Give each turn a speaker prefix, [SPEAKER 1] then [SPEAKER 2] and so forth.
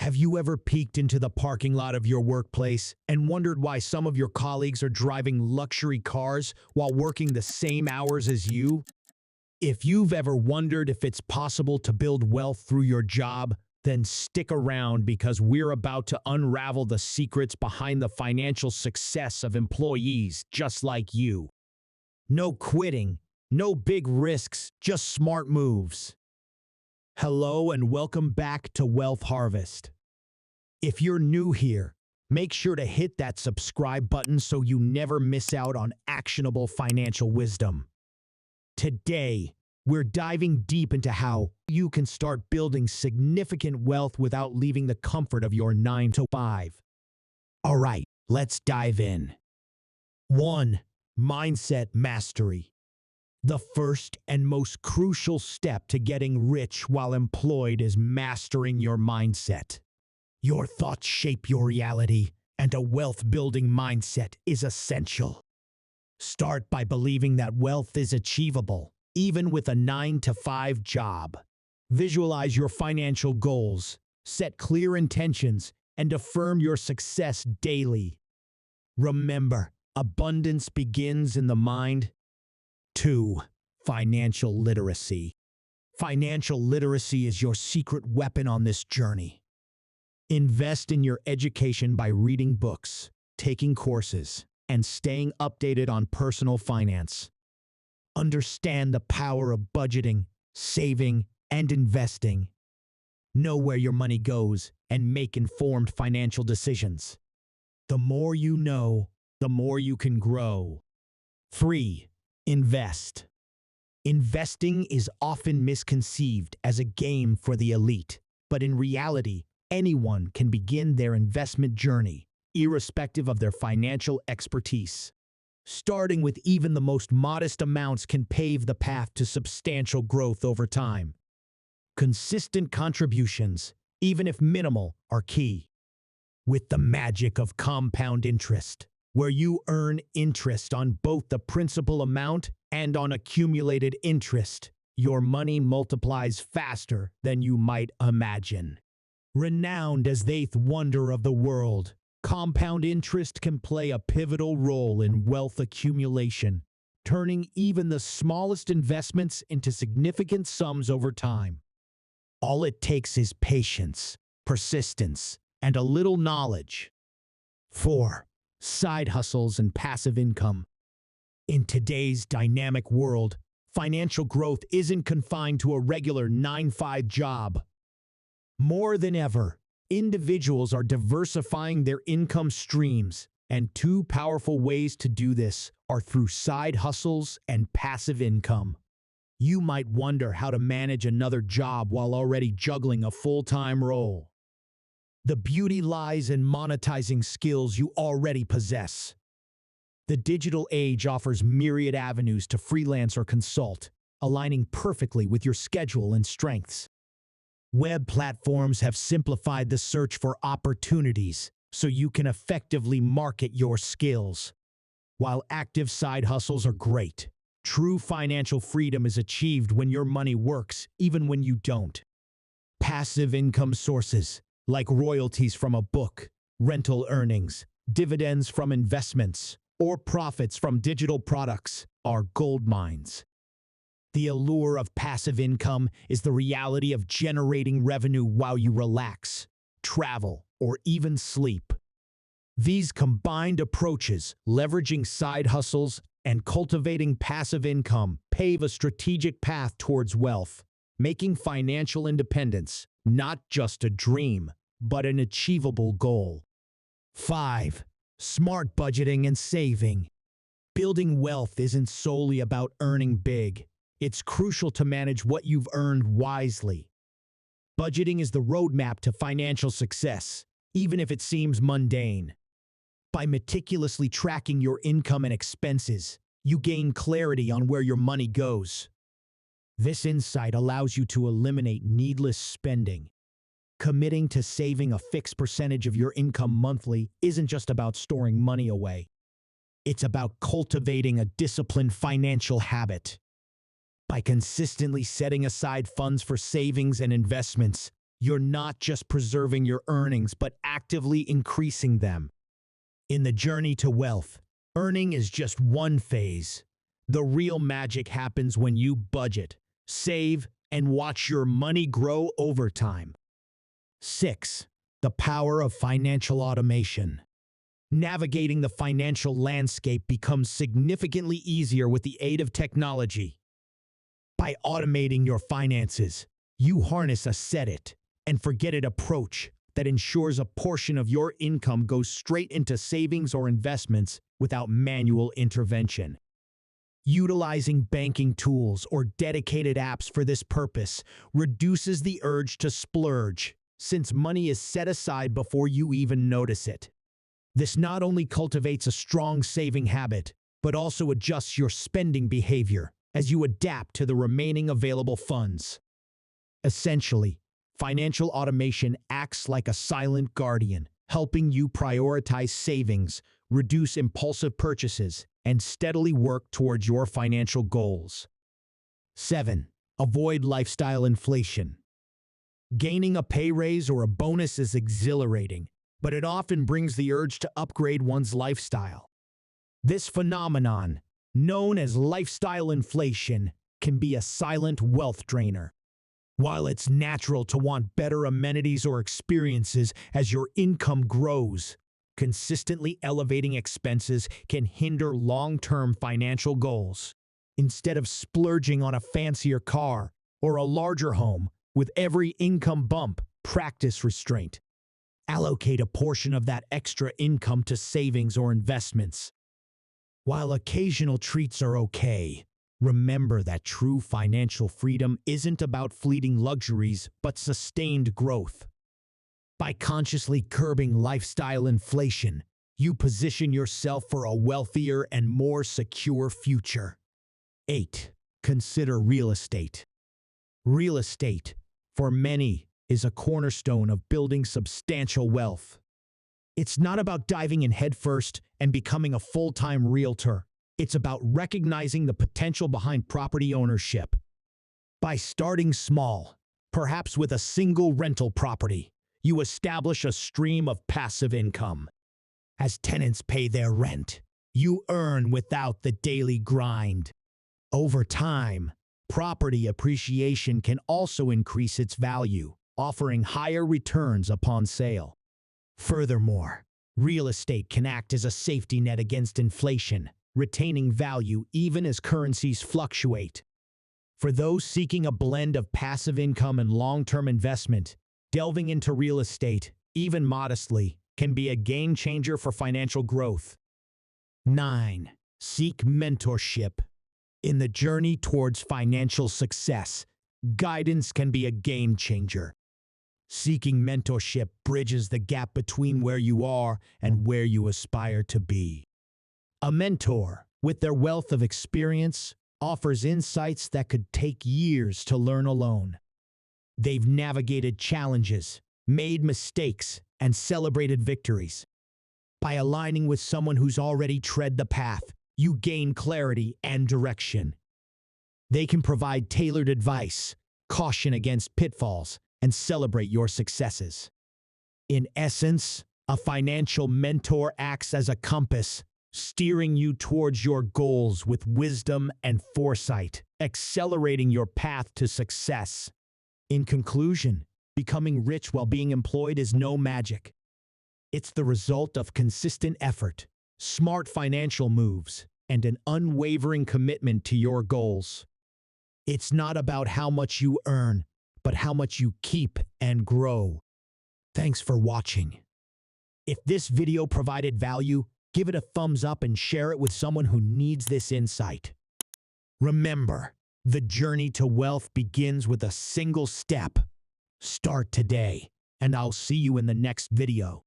[SPEAKER 1] Have you ever peeked into the parking lot of your workplace and wondered why some of your colleagues are driving luxury cars while working the same hours as you? If you've ever wondered if it's possible to build wealth through your job, then stick around because we're about to unravel the secrets behind the financial success of employees just like you. No quitting, no big risks, just smart moves. Hello and welcome back to Wealth Harvest. If you're new here, make sure to hit that subscribe button so you never miss out on actionable financial wisdom. Today, we're diving deep into how you can start building significant wealth without leaving the comfort of your 9 to 5. All right, let's dive in. 1. Mindset mastery. The first and most crucial step to getting rich while employed is mastering your mindset. Your thoughts shape your reality, and a wealth-building mindset is essential. Start by believing that wealth is achievable, even with a 9 to 5 job. Visualize your financial goals, set clear intentions, and affirm your success daily. Remember, abundance begins in the mind. 2. Financial literacy. Financial literacy is your secret weapon on this journey. Invest in your education by reading books, taking courses, and staying updated on personal finance. Understand the power of budgeting, saving, and investing. Know where your money goes and make informed financial decisions. The more you know, the more you can grow. 3. Invest. Investing is often misconceived as a game for the elite, but in reality, anyone can begin their investment journey, irrespective of their financial expertise. Starting with even the most modest amounts can pave the path to substantial growth over time. Consistent contributions, even if minimal, are key. With the magic of compound interest, where you earn interest on both the principal amount and on accumulated interest, your money multiplies faster than you might imagine. Renowned as the eighth wonder of the world, compound interest can play a pivotal role in wealth accumulation, turning even the smallest investments into significant sums over time. All it takes is patience, persistence, and a little knowledge. 4. Side hustles and passive income. In today's dynamic world, financial growth isn't confined to a regular 9 to 5 job. More than ever, individuals are diversifying their income streams, and two powerful ways to do this are through side hustles and passive income. You might wonder how to manage another job while already juggling a full-time role. The beauty lies in monetizing skills you already possess. The digital age offers myriad avenues to freelance or consult, aligning perfectly with your schedule and strengths. Web platforms have simplified the search for opportunities so you can effectively market your skills. While active side hustles are great, true financial freedom is achieved when your money works, even when you don't. Passive income sources, like royalties from a book, rental earnings, dividends from investments, or profits from digital products, are gold mines. The allure of passive income is the reality of generating revenue while you relax, travel, or even sleep. These combined approaches, leveraging side hustles and cultivating passive income, pave a strategic path towards wealth, making financial independence not just a dream, but an achievable goal. 5. Smart budgeting and saving. Building wealth isn't solely about earning big. It's crucial to manage what you've earned wisely. Budgeting is the roadmap to financial success, even if it seems mundane. By meticulously tracking your income and expenses, you gain clarity on where your money goes. This insight allows you to eliminate needless spending. Committing to saving a fixed percentage of your income monthly isn't just about storing money away. It's about cultivating a disciplined financial habit. By consistently setting aside funds for savings and investments, you're not just preserving your earnings, but actively increasing them. In the journey to wealth, earning is just one phase. The real magic happens when you budget, save, and watch your money grow over time. 6. The power of financial automation. Navigating the financial landscape becomes significantly easier with the aid of technology. By automating your finances, you harness a set it and forget it approach that ensures a portion of your income goes straight into savings or investments without manual intervention. Utilizing banking tools or dedicated apps for this purpose reduces the urge to splurge, since money is set aside before you even notice it. This not only cultivates a strong saving habit, but also adjusts your spending behavior as you adapt to the remaining available funds. Essentially, financial automation acts like a silent guardian, helping you prioritize savings, reduce impulsive purchases, and steadily work towards your financial goals. 7. Avoid lifestyle inflation. Gaining a pay raise or a bonus is exhilarating, but it often brings the urge to upgrade one's lifestyle. This phenomenon, known as lifestyle inflation, can be a silent wealth drainer. While it's natural to want better amenities or experiences as your income grows, consistently elevating expenses can hinder long-term financial goals. Instead of splurging on a fancier car or a larger home, with every income bump, practice restraint. Allocate a portion of that extra income to savings or investments. While occasional treats are okay, remember that true financial freedom isn't about fleeting luxuries, but sustained growth. By consciously curbing lifestyle inflation, you position yourself for a wealthier and more secure future. 8. Consider real estate. Real estate, for many, is a cornerstone of building substantial wealth. It's not about diving in headfirst and becoming a full-time realtor. It's about recognizing the potential behind property ownership. By starting small, perhaps with a single rental property, you establish a stream of passive income. As tenants pay their rent, you earn without the daily grind. Over time, property appreciation can also increase its value, offering higher returns upon sale. Furthermore, real estate can act as a safety net against inflation, retaining value even as currencies fluctuate. For those seeking a blend of passive income and long-term investment, delving into real estate, even modestly, can be a game changer for financial growth. 9. Seek mentorship. In the journey towards financial success, guidance can be a game changer. Seeking mentorship bridges the gap between where you are and where you aspire to be. A mentor, with their wealth of experience, offers insights that could take years to learn alone. They've navigated challenges, made mistakes, and celebrated victories. By aligning with someone who's already tread the path, you gain clarity and direction. They can provide tailored advice, caution against pitfalls, and celebrate your successes. In essence, a financial mentor acts as a compass, steering you towards your goals with wisdom and foresight, accelerating your path to success. In conclusion, becoming rich while being employed is no magic. It's the result of consistent effort, smart financial moves, and an unwavering commitment to your goals. It's not about how much you earn, but how much you keep and grow. Thanks for watching. If this video provided value, give it a thumbs up and share it with someone who needs this insight. Remember, the journey to wealth begins with a single step. Start today, and I'll see you in the next video.